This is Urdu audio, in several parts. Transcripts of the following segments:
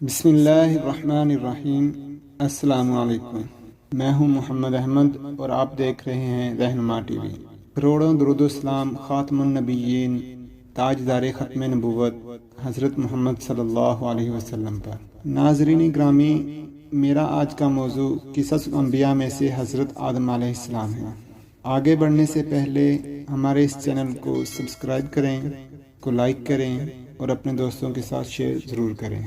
بسم اللہ الرحمن الرحیم۔ السلام علیکم، میں ہوں محمد احمد اور آپ دیکھ رہے ہیں رہنما ٹی وی۔ کروڑوں درود و اسلام خاتم النبیین، تاجدار ختم نبوت حضرت محمد صلی اللہ علیہ وسلم پر۔ ناظرین گرامی، میرا آج کا موضوع قصص الانبیاء میں سے حضرت آدم علیہ السلام ہے۔ آگے بڑھنے سے پہلے ہمارے اس چینل کو سبسکرائب کریں، کو لائک کریں اور اپنے دوستوں کے ساتھ شیئر ضرور کریں۔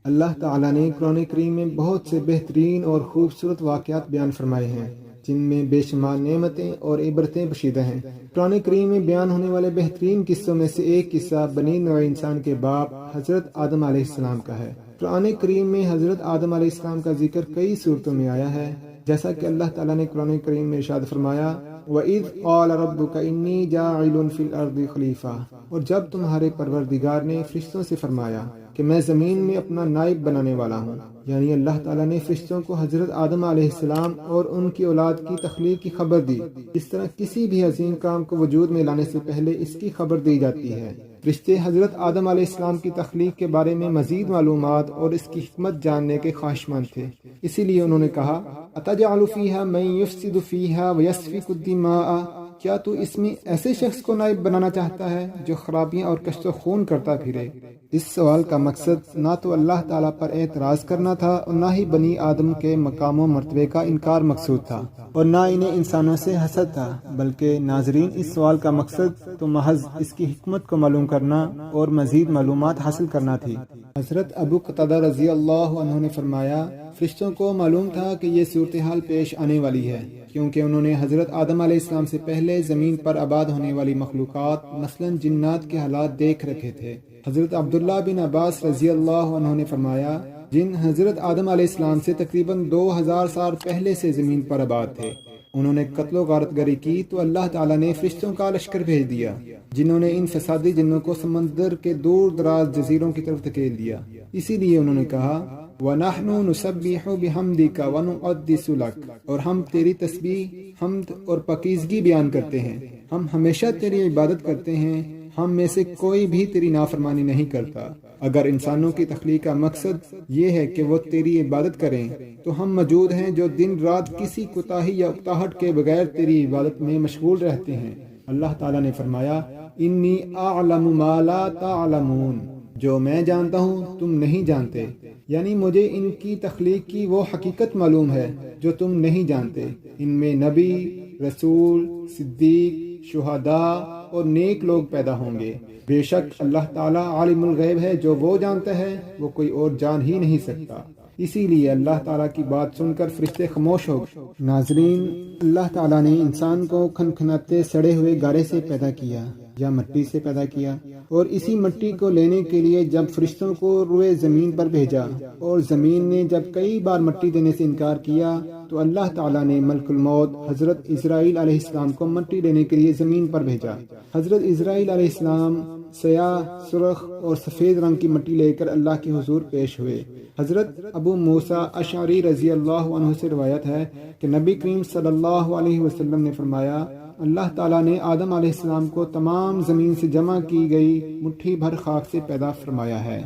اللہ تعالیٰ نے قرآن کریم میں بہت سے بہترین اور خوبصورت واقعات بیان فرمائے ہیں، جن میں بے شمار نعمتیں اور عبرتیں پوشیدہ ہیں۔ قرآن کریم میں بیان ہونے والے بہترین قصوں میں سے ایک قصہ بنی نوع انسان کے باپ حضرت آدم علیہ السلام کا ہے۔ قرآن کریم میں حضرت آدم علیہ السلام کا ذکر کئی صورتوں میں آیا ہے، جیسا کہ اللہ تعالیٰ نے قرآن کریم میں ارشاد فرمایا، وَإِذْ قَالَ رَبُّكَ إِنِّي جَاعِلٌ فِي الْأَرْضِ خَلِيفَةً، اور جب تمہارے پروردگار نے فرشتوں سے فرمایا کہ میں زمین میں اپنا نائب بنانے والا ہوں، یعنی اللہ تعالیٰ نے فرشتوں کو حضرت آدم علیہ السلام اور ان کی اولاد کی تخلیق کی خبر دی، اس طرح کسی بھی عظیم کام کو وجود میں لانے سے پہلے اس کی خبر دی جاتی ہے۔ فرشتے حضرت آدم علیہ السلام کی تخلیق کے بارے میں مزید معلومات اور اس کی حکمت جاننے کے خواہشمند تھے، اسی لیے انہوں نے کہا، أَتَجْعَلُ فِيهَا مَن يُفْسِدُ فِيهَا وَيَسْفِكُ الدِّمَاءَ، کیا تو اس میں ایسے شخص کو نائب بنانا چاہتا ہے جو خرابیاں اور کشت و خون کرتا پھرے؟ اس سوال کا مقصد نہ تو اللہ تعالیٰ پر اعتراض کرنا تھا اور نہ ہی بنی آدم کے مقام و مرتبے کا انکار مقصود تھا، اور نہ انہیں انسانوں سے حسد تھا، بلکہ ناظرین اس سوال کا مقصد تو محض اس کی حکمت کو معلوم کرنا اور مزید معلومات حاصل کرنا تھی۔ حضرت ابو قتادہ رضی اللہ عنہ نے فرمایا، فرشتوں کو معلوم تھا کہ یہ صورتحال پیش آنے والی ہے، کیونکہ انہوں نے حضرت آدم علیہ السلام سے پہلے زمین پر آباد ہونے والی مخلوقات مثلا جنات کے حالات دیکھ رکھے تھے۔ حضرت عبداللہ بن عباس رضی اللہ عنہ نے فرمایا، جن حضرت آدم علیہ السلام سے تقریباً 2000 سال پہلے سے زمین پر آباد تھے، انہوں نے قتل و غارت گری کی تو اللہ تعالیٰ نے فرشتوں کا لشکر بھیج دیا، جنہوں نے ان فسادی جنوں کو سمندر کے دور دراز جزیروں کی طرف دھکیل دیا۔ اسی لیے انہوں نے کہا، وَنَحْنُ نُسَبِّحُ بِحَمْدِكَ وَنُقَدِّسُ لَكَ، اور ہم تیری تسبیح، حمد اور پاکیزگی بیان کرتے ہیں، ہم ہمیشہ تیری عبادت کرتے ہیں، ہم میں سے کوئی بھی تیری نافرمانی نہیں کرتا۔ اگر انسانوں کی تخلیق کا مقصد یہ ہے کہ وہ تیری عبادت کریں، تو ہم موجود ہیں جو دن رات کسی کوتاہی یا اکتاہٹ کے بغیر تیری عبادت میں مشغول رہتے ہیں۔ اللہ تعالیٰ نے فرمایا، انی اعلم ما لا تعلمون، جو میں جانتا ہوں تم نہیں جانتے، یعنی مجھے ان کی تخلیق کی وہ حقیقت معلوم ہے جو تم نہیں جانتے۔ ان میں نبی، رسول، صدیق، شہداء اور نیک لوگ پیدا ہوں گے۔ بے شک اللہ تعالیٰ عالم الغیب ہے، جو وہ جانتا ہے وہ کوئی اور جان ہی نہیں سکتا۔ اسی لیے اللہ تعالیٰ کی بات سن کر فرشتے خاموش ہو گئے۔ ناظرین، اللہ تعالیٰ نے انسان کو کھنکھناتے سڑے ہوئے گارے سے پیدا کیا یا مٹی سے پیدا کیا، اور اسی مٹی کو لینے کے لیے جب فرشتوں کو روئے زمین پر بھیجا اور زمین نے جب کئی بار مٹی دینے سے انکار کیا، تو اللہ تعالیٰ نے ملک الموت حضرت اسرائیل علیہ السلام کو مٹی لینے کے لیے زمین پر بھیجا۔ حضرت اسرائیل علیہ السلام سیاہ، سرخ اور سفید رنگ کی مٹی لے کر اللہ کے حضور پیش ہوئے۔ حضرت ابو موسیٰ اشعری رضی اللہ عنہ سے روایت ہے کہ نبی کریم صلی اللہ علیہ وسلم نے فرمایا، اللہ تعالیٰ نے آدم علیہ السلام کو تمام زمین سے جمع کی گئی مٹھی بھر خاک سے پیدا فرمایا ہے،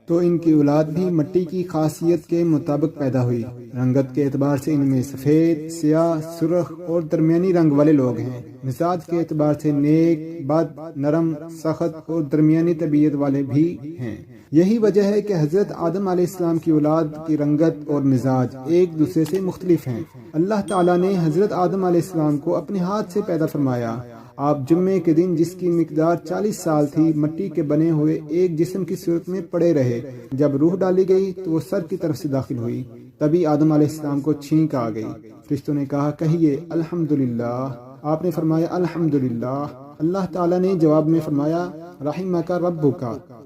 تو ان کی اولاد بھی مٹی کی خاصیت کے مطابق پیدا ہوئی۔ رنگت کے اعتبار سے ان میں سفید، سیاہ، سرخ اور درمیانی رنگ والے لوگ ہیں۔ مزاج کے اعتبار سے نیک، بد، نرم، سخت اور درمیانی طبیعت والے بھی ہیں۔ یہی وجہ ہے کہ حضرت آدم علیہ السلام کی اولاد کی رنگت اور مزاج ایک دوسرے سے مختلف ہیں۔ اللہ تعالیٰ نے حضرت آدم علیہ السلام کو اپنے ہاتھ سے پیدا فرمایا۔ آپ جمعے کے دن، جس کی مقدار 40 سال تھی، مٹی کے بنے ہوئے ایک جسم کی صورت میں پڑے رہے۔ جب روح ڈالی گئی تو وہ سر کی طرف سے داخل ہوئی، تبھی آدم علیہ السلام کو چھینک آ گئی۔ فرشتوں نے کہا، کہیے الحمدللہ۔ آپ نے فرمایا الحمدللہ۔ اللہ تعالیٰ نے جواب میں فرمایا، رحمک ربک،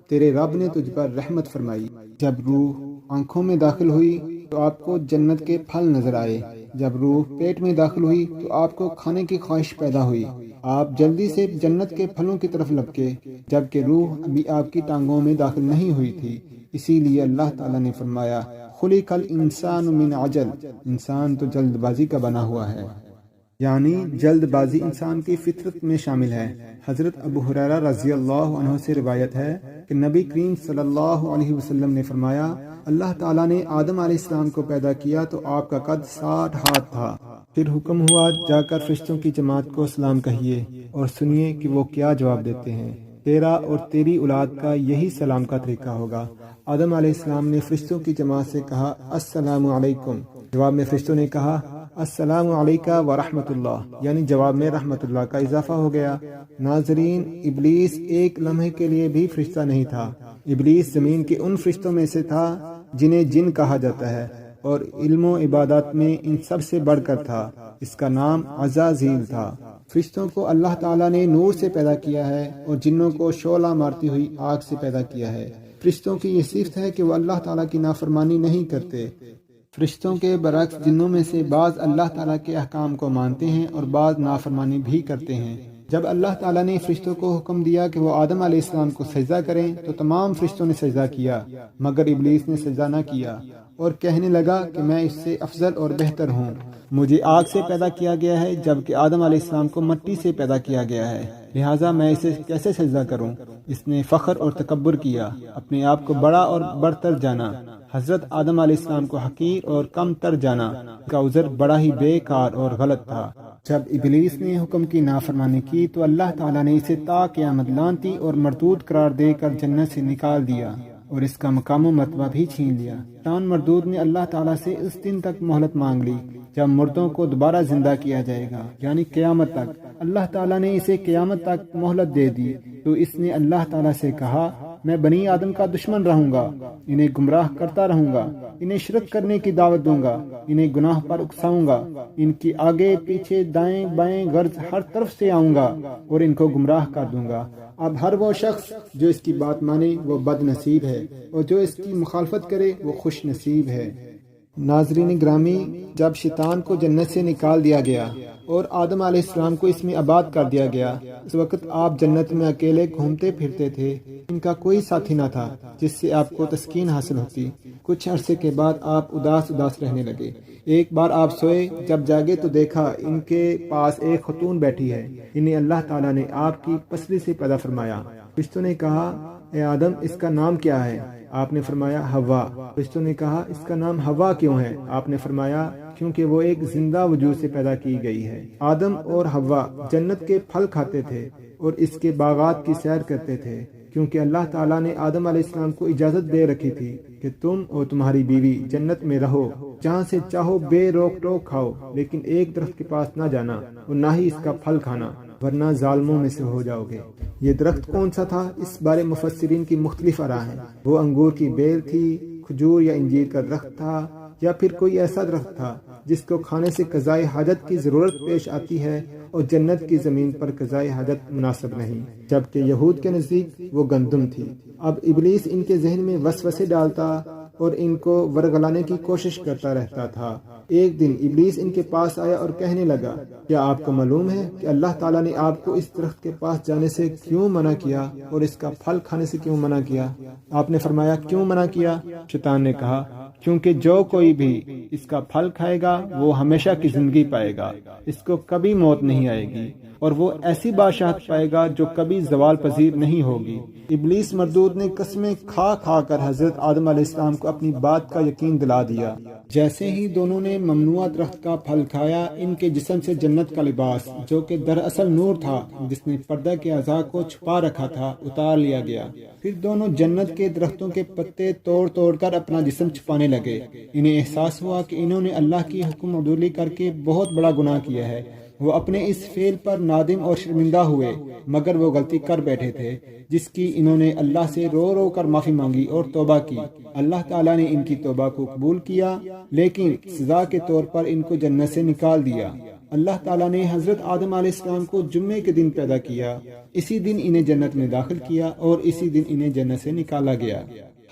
تیرے رب نے تجھ پر رحمت فرمائی۔ جب روح آنکھوں میں داخل ہوئی تو آپ کو جنت کے پھل نظر آئے۔ جب روح پیٹ میں داخل ہوئی تو آپ کو کھانے کی خواہش پیدا ہوئی۔ آپ جلدی سے جنت کے پھلوں کی طرف لپکے، جبکہ روح ابھی آپ کی ٹانگوں میں داخل نہیں ہوئی تھی۔ اسی لیے اللہ تعالیٰ نے فرمایا، خلق الانسان من عجل، انسان تو جلد بازی کا بنا ہوا ہے۔ یعنی جلد بازی انسان کی فطرت میں شامل ہے۔ حضرت ابو ہریرہ رضی اللہ عنہ سے روایت ہے کہ نبی کریم صلی اللہ علیہ وسلم نے فرمایا، اللہ تعالیٰ نے آدم علیہ السلام کو پیدا کیا تو آپ کا قد 60 ہاتھ تھا۔ پھر حکم ہوا، جا کر فرشتوں کی جماعت کو سلام کہیے اور سنیے کہ وہ کیا جواب دیتے ہیں۔ تیرا اور تیری اولاد کا یہی سلام کا طریقہ ہوگا۔ آدم علیہ السلام نے فرشتوں کی جماعت سے کہا، السلام علیکم۔ جواب میں فرشتوں نے کہا، السلام علیکہ ورحمۃ اللہ، یعنی جواب میں رحمت اللہ کا اضافہ ہو گیا۔ ناظرین، ابلیس ایک لمحے کے لیے بھی فرشتہ نہیں تھا۔ ابلیس زمین کے ان فرشتوں میں سے تھا جنہیں جن کہا جاتا ہے، اور علم و عبادات میں ان سب سے بڑھ کر تھا۔ اس کا نام عزازیل تھا۔ فرشتوں کو اللہ تعالیٰ نے نور سے پیدا کیا ہے اور جنوں کو شعلہ مارتی ہوئی آگ سے پیدا کیا ہے۔ فرشتوں کی یہ صفت ہے کہ وہ اللہ تعالیٰ کی نافرمانی نہیں کرتے۔ فرشتوں کے برعکس جنوں میں سے بعض اللہ تعالیٰ کے احکام کو مانتے ہیں اور بعض نافرمانی بھی کرتے ہیں۔ جب اللہ تعالیٰ نے فرشتوں کو حکم دیا کہ وہ آدم علیہ السلام کو سجدہ کریں تو تمام فرشتوں نے سجدہ کیا، مگر ابلیس نے سجدہ نہ کیا اور کہنے لگا کہ میں اس سے افضل اور بہتر ہوں۔ مجھے آگ سے پیدا کیا گیا ہے جبکہ آدم علیہ السلام کو مٹی سے پیدا کیا گیا ہے، لہٰذا میں اسے کیسے سجدہ کروں؟ اس نے فخر اور تکبر کیا، اپنے آپ کو بڑا اور برتر جانا۔ حضرت آدم علیہ السلام کو حقیر اور کم تر جانا۔ کا عذر بڑا ہی بیکار اور غلط تھا۔ جب ابلیس نے حکم کی نافرمانی کی تو اللہ تعالیٰ نے اسے تا قیامت لعنتی اور مردود قرار دے کر جنت سے نکال دیا اور اس کا مقام و مرتبہ بھی چھین لیا۔ شیطان مردود نے اللہ تعالیٰ سے اس دن تک مہلت مانگ لی جب مردوں کو دوبارہ زندہ کیا جائے گا، یعنی قیامت تک۔ اللہ تعالیٰ نے اسے قیامت تک مہلت دے دی تو اس نے اللہ تعالیٰ سے کہا، میں بنی آدم کا دشمن رہوں گا، انہیں گمراہ کرتا رہوں گا، انہیں شرک کرنے کی دعوت دوں گا، انہیں گناہ پر اکساؤں گا، ان کی آگے پیچھے دائیں بائیں غرض ہر طرف سے آؤں گا اور ان کو گمراہ کر دوں گا۔ اب ہر وہ شخص جو اس کی بات مانے وہ بد نصیب ہے اور جو اس کی مخالفت کرے وہ خوش نصیب ہے۔ ناظرین گرامی، جب شیطان کو جنت سے نکال دیا گیا اور آدم علیہ السلام کو اس میں آباد کر دیا گیا، اس وقت آپ جنت میں اکیلے گھومتے پھرتے تھے۔ ان کا کوئی ساتھی نہ تھا جس سے آپ کو تسکین حاصل ہوتی۔ کچھ عرصے کے بعد آپ اداس رہنے لگے۔ ایک بار آپ سوئے، جب جاگے تو دیکھا ان کے پاس ایک خاتون بیٹھی ہے۔ انہیں اللہ تعالیٰ نے آپ کی پسلی سے پیدا فرمایا۔ فرشتوں نے کہا، اے آدم، اس کا نام کیا ہے؟ آپ نے فرمایا، ہوا۔ فرشتوں نے کہا، اس کا نام ہوا کیوں ہے؟ آپ نے فرمایا، کیونکہ وہ ایک زندہ وجود سے پیدا کی گئی ہے۔ آدم اور ہوا جنت کے پھل کھاتے تھے اور اس کے باغات کی سیر کرتے تھے، کیونکہ اللہ تعالیٰ نے آدم علیہ السلام کو اجازت دے رکھی تھی کہ تم اور تمہاری بیوی جنت میں رہو، جہاں سے چاہو بے روک ٹوک کھاؤ، لیکن ایک درخت کے پاس نہ جانا اور نہ ہی اس کا پھل کھانا، ورنہ ظالموں میں سے ہو جاؤ گے۔ یہ درخت کون سا تھا؟ اس بارے مفسرین کی مختلف آراء ہیں۔ وہ انگور کی بیل تھی، کھجور یا انجیر کا درخت تھا، یا پھر کوئی ایسا درخت تھا جس کو کھانے سے قضائے حاجت کی ضرورت پیش آتی ہے اور جنت کی زمین پر قضائے حاجت مناسب نہیں، جبکہ یہود کے نزدیک وہ گندم تھی۔ اب ابلیس ان کے ذہن میں وسوسے ڈالتا اور ان کو ورگلانے کی کوشش کرتا رہتا تھا۔ ایک دن ابلیس ان کے پاس آیا اور کہنے لگا، کیا آپ کو معلوم ہے کہ اللہ تعالیٰ نے آپ کو اس درخت کے پاس جانے سے کیوں منع کیا اور اس کا پھل کھانے سے کیوں منع کیا؟ آپ نے فرمایا، کیوں منع کیا؟ شیطان نے کہا، کیونکہ جو کوئی بھی اس کا پھل کھائے گا وہ ہمیشہ کی زندگی پائے گا، اس کو کبھی موت نہیں آئے گی، اور وہ ایسی بادشاہت پائے گا جو کبھی زوال پذیر نہیں ہوگی۔ ابلیس مردود نے قسمیں کھا کھا کر حضرت آدم علیہ السلام کو اپنی بات کا یقین دلا دیا۔ جیسے ہی دونوں نے ممنوع درخت کا پھل کھایا، ان کے جسم سے جنت کا لباس، جو کہ دراصل نور تھا جس نے پردہ کے اعضاء کو چھپا رکھا تھا، اتار لیا گیا۔ پھر دونوں جنت کے درختوں کے پتے توڑ توڑ کر اپنا جسم چھپانے لگے۔ انہیں احساس ہوا کہ انہوں نے اللہ کی حکم عدولی کر کے بہت بڑا گناہ کیا ہے۔ وہ اپنے اس فعل پر نادم اور شرمندہ ہوئے، مگر وہ غلطی کر بیٹھے تھے جس کی انہوں نے اللہ سے رو رو کر معافی مانگی اور توبہ کی۔ اللہ تعالیٰ نے ان کی توبہ کو قبول کیا، لیکن سزا کے طور پر ان کو جنت سے نکال دیا۔ اللہ تعالیٰ نے حضرت آدم علیہ السلام کو جمعے کے دن پیدا کیا، اسی دن انہیں جنت میں داخل کیا اور اسی دن انہیں جنت سے نکالا گیا۔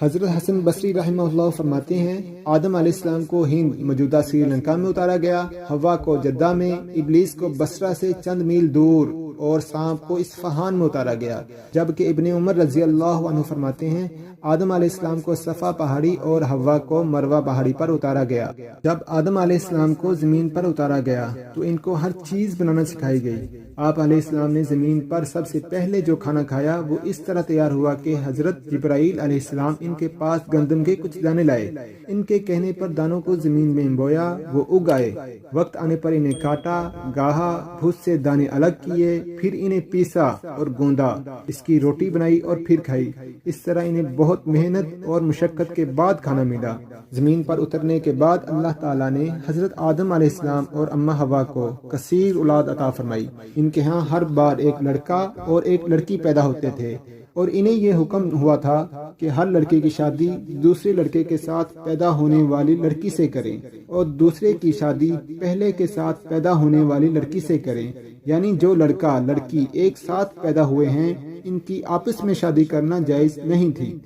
حضرت حسن بصری رحمہ اللہ فرماتے ہیں، آدم علیہ السلام کو ہند موجودہ سری لنکا میں اتارا گیا، ہوا کو جدہ میں، ابلیس کو بصرہ سے چند میل دور اور سانپ کو اصفہان میں اتارا گیا، جبکہ ابن عمر رضی اللہ عنہ فرماتے ہیں آدم علیہ السلام کو صفا پہاڑی اور حوا کو مروہ پہاڑی پر اتارا گیا۔ جب آدم علیہ السلام کو زمین پر اتارا گیا تو ان کو ہر چیز بنانا سکھائی گئی۔ آپ علیہ السلام نے زمین پر سب سے پہلے جو کھانا کھایا وہ اس طرح تیار ہوا کہ حضرت جبرائیل علیہ السلام ان کے پاس گندم کے کچھ دانے لائے، ان کے کہنے پر دانوں کو زمین میں بویا، وہ اگ آئے۔ وقت آنے پر انہیں کاٹا، گاہا، بھوس سے دانے الگ کیے، پھر انہیں پیسا اور گوندا، اس کی روٹی بنائی اور پھر کھائی۔ اس طرح انہیں بہت محنت اور مشقت کے بعد کھانا ملا۔ زمین پر اترنے کے بعد اللہ تعالیٰ نے حضرت آدم علیہ السلام اور اماں حوا کو کثیر اولاد عطا فرمائی۔ ان کے ہاں ہر بار ایک لڑکا اور ایک لڑکی پیدا ہوتے تھے، اور انہیں یہ حکم ہوا تھا کہ ہر لڑکے کی شادی دوسرے لڑکے کے ساتھ پیدا ہونے والی لڑکی سے کریں، اور دوسرے کی شادی پہلے کے ساتھ پیدا ہونے والی لڑکی سے کریں، یعنی جو لڑکا لڑکی ایک ساتھ پیدا ہوئے ہیں ان کی آپس میں شادی کرنا جائز نہیں تھی۔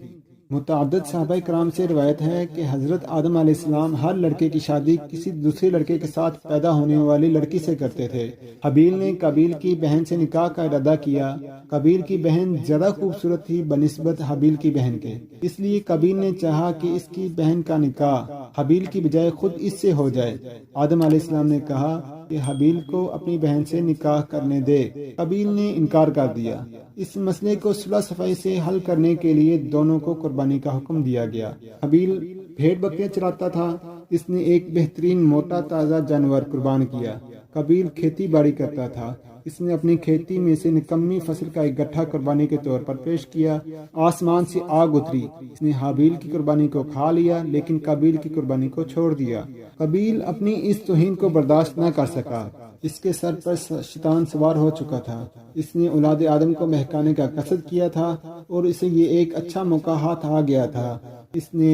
متعدد صحابہ کرام سے روایت ہے کہ حضرت آدم علیہ السلام ہر لڑکے کی شادی کسی دوسرے لڑکے کے ساتھ پیدا ہونے والی لڑکی سے کرتے تھے۔ حابیل نے قابیل کی بہن سے نکاح کا ارادہ کیا۔ قابیل کی بہن زیادہ خوبصورت تھی بنسبت حابیل کی بہن کے، اس لیے قابیل نے چاہا کہ اس کی بہن کا نکاح حابیل کی بجائے خود اس سے ہو جائے۔ آدم علیہ السلام نے کہا کہ حابیل کو اپنی بہن سے نکاح کرنے دے۔ قابیل نے انکار کر دیا۔ اس مسئلے کو صلح صفائی سے حل کرنے کے لیے دونوں کو قربانی کا حکم دیا گیا۔ حابیل بھیڑ بکریاں چراتا تھا، اس نے ایک بہترین موٹا تازہ جانور قربان کیا۔ قابیل کھیتی باڑی کرتا تھا، اس نے اپنی کھیتی میں سے نکمی فصل کا ایک گٹھا قربانی کے طور پر پیش کیا۔ آسمان سے آگ اتری، اس نے حابیل کی قربانی کو کھا لیا لیکن قابیل کی قربانی کو چھوڑ دیا۔ قابیل اپنی اس توہین کو برداشت نہ کر سکا، اس کے سر پر شیطان سوار ہو چکا تھا۔ اس نے اولاد آدم کو بہکانے کا قصد کیا تھا اور اسے یہ ایک اچھا موقع ہاتھ آ گیا تھا۔ اس نے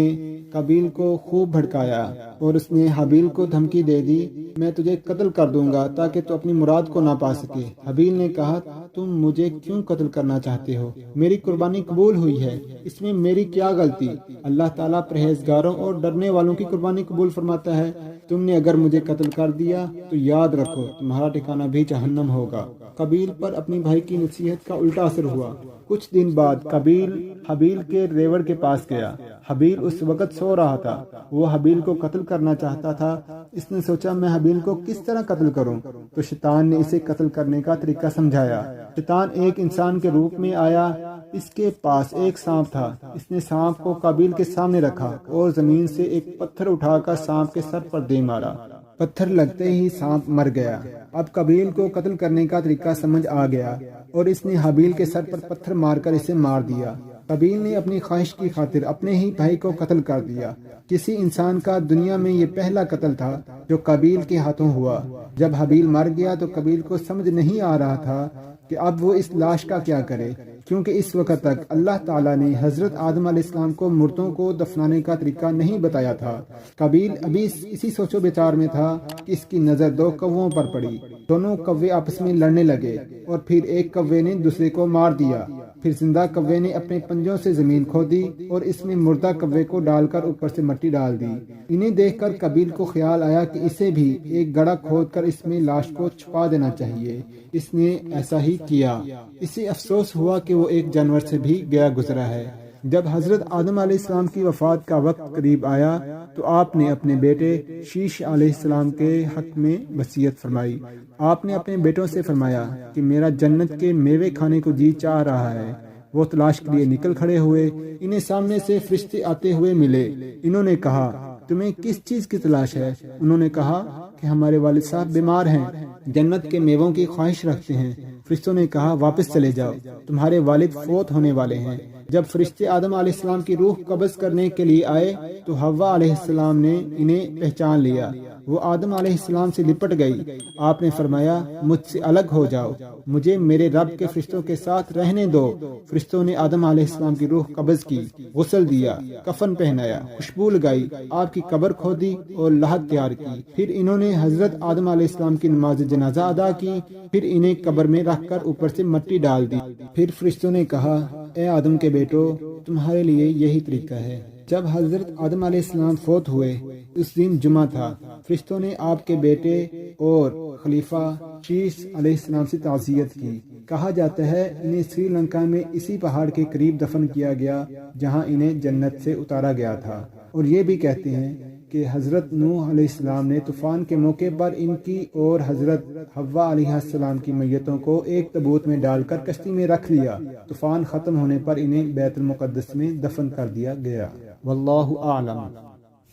قابیل کو خوب بھڑکایا اور اس نے حابیل کو دھمکی دے دی، میں تجھے قتل کر دوں گا تاکہ تو اپنی مراد کو نہ پا سکے۔ حابیل نے کہا، تم مجھے کیوں قتل کرنا چاہتے ہو؟ میری قربانی قبول ہوئی ہے، اس میں میری کیا غلطی؟ اللہ تعالیٰ پرہیزگاروں اور ڈرنے والوں کی قربانی قبول فرماتا ہے۔ تم نے اگر مجھے قتل کر دیا تو یاد رکھو تمہارا ٹھکانہ بھی جہنم ہوگا۔ قابیل پر اپنی بھائی کی نصیحت کا الٹا اثر ہوا۔ کچھ دن بعد قابیل حابیل کے ریوڑ کے پاس گیا۔ حابیل اس وقت سو رہا تھا، وہ حابیل کو قتل کرنا چاہتا تھا۔ اس نے سوچا میں حابیل کو کس طرح قتل کروں، تو شیطان نے اسے قتل کرنے کا طریقہ سمجھایا۔ شیطان ایک انسان کے روپ میں آیا، اس کے پاس ایک سانپ تھا۔ اس نے سانپ کو قابیل کے سامنے رکھا اور زمین سے ایک پتھر اٹھا کر سانپ کے سر پر دے مارا۔ پتھر لگتے ہی سانپ مر گیا۔ اب قابیل کو قتل کرنے کا طریقہ سمجھ آ گیا اور اس نے حابیل کے سر پر پتھر مار کر اسے مار دیا۔ قابیل نے اپنی خواہش کی خاطر اپنے ہی بھائی کو قتل کر دیا۔ کسی انسان کا دنیا میں یہ پہلا قتل تھا جو قابیل کے ہاتھوں ہوا۔ جب حابیل مر گیا تو قابیل کو سمجھ نہیں آ رہا تھا کہ اب وہ اس لاش کا کیا کرے، کیونکہ اس وقت تک اللہ تعالیٰ نے حضرت آدم علیہ السلام کو مردوں کو دفنانے کا طریقہ نہیں بتایا تھا۔ قابیل ابھی اسی سوچ و بچار میں تھا کہ اس کی نظر دو کووں پر پڑی۔ دونوں کوے آپس میں لڑنے لگے اور پھر ایک کوے نے دوسرے کو مار دیا۔ پھر زندہ کوے نے اپنے پنجوں سے زمین کھودی اور اس میں مردہ کوے کو ڈال کر اوپر سے مٹی ڈال دی۔ انہیں دیکھ کر قابیل کو خیال آیا کہ اسے بھی ایک گڑھا کھود کر اس میں لاش کو چھپا دینا چاہیے۔ اس نے ایسا ہی کیا۔ اسے افسوس ہوا کہ وہ ایک جانور سے بھی گیا گزرا ہے۔ جب حضرت آدم علیہ السلام کی وفات کا وقت قریب آیا تو آپ نے اپنے بیٹے شیش علیہ السلام کے حق میں وصیت فرمائی۔ آپ نے اپنے بیٹوں سے فرمایا کہ میرا جنت کے میوے کھانے کو جی چاہ رہا ہے۔ وہ تلاش کے لیے نکل کھڑے ہوئے۔ انہیں سامنے سے فرشتے آتے ہوئے ملے۔ انہوں نے کہا، تمہیں کس چیز کی تلاش ہے؟ انہوں نے کہا کہ ہمارے والد صاحب بیمار ہیں، جنت کے میووں کی خواہش رکھتے ہیں۔ فرشتوں نے کہا، واپس چلے جاؤ، تمہارے والد فوت ہونے والے ہیں۔ جب فرشتے آدم علیہ السلام کی روح قبض کرنے کے لیے آئے تو حوا علیہ السلام نے انہیں پہچان لیا۔ وہ آدم علیہ السلام سے لپٹ گئی۔ آپ نے فرمایا، مجھ سے الگ ہو جاؤ، مجھے میرے رب کے فرشتوں کے ساتھ رہنے دو۔ فرشتوں نے آدم علیہ السلام کی روح قبض کی، غسل دیا، کفن پہنایا، خوشبو لگائی، آپ کی قبر کھودی اور لحد تیار کی۔ پھر انہوں نے حضرت آدم علیہ السلام کی نماز جنازہ ادا کی، پھر انہیں قبر میں رکھ کر اوپر سے مٹی ڈال دی۔ پھر فرشتوں نے کہا، اے آدم کے بیٹو، تمہارے لیے یہی طریقہ ہے۔ جب حضرت آدم علیہ السلام فوت ہوئے، اس دن جمعہ تھا۔ فرشتوں نے آپ کے بیٹے اور خلیفہ شیش علیہ السلام سے تعزیت کی۔ کہا جاتا ہے انہیں سری لنکا میں اسی پہاڑ کے قریب دفن کیا گیا جہاں انہیں جنت سے اتارا گیا تھا، اور یہ بھی کہتے ہیں کہ حضرت نوح علیہ السلام نے طوفان کے موقع پر ان کی اور حضرت حوا علیہ السلام کی میتوں کو ایک تابوت میں ڈال کر کشتی میں رکھ لیا۔ طوفان ختم ہونے پر انہیں بیت المقدس میں دفن کر دیا گیا۔ واللہ اعلم۔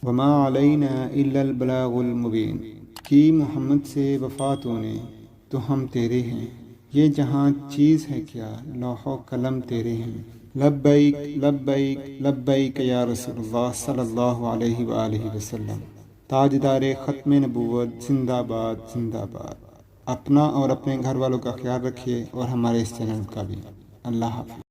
وما علینا الا البلاغ المبین، کی محمد سے وفات ہونے تو ہم تیرے ہیں، یہ جہاں چیز ہے کیا، لوح و قلم تیرے ہیں۔ لبیک لبیک لبیک یا رسول اللہ صلی اللہ علیہ وآلہ وسلم۔ تاجدار ختم نبوت زندہ باد زندہ باد۔ اپنا اور اپنے گھر والوں کا خیال رکھیے اور ہمارے اس چینل کا بھی۔ اللہ حافظ۔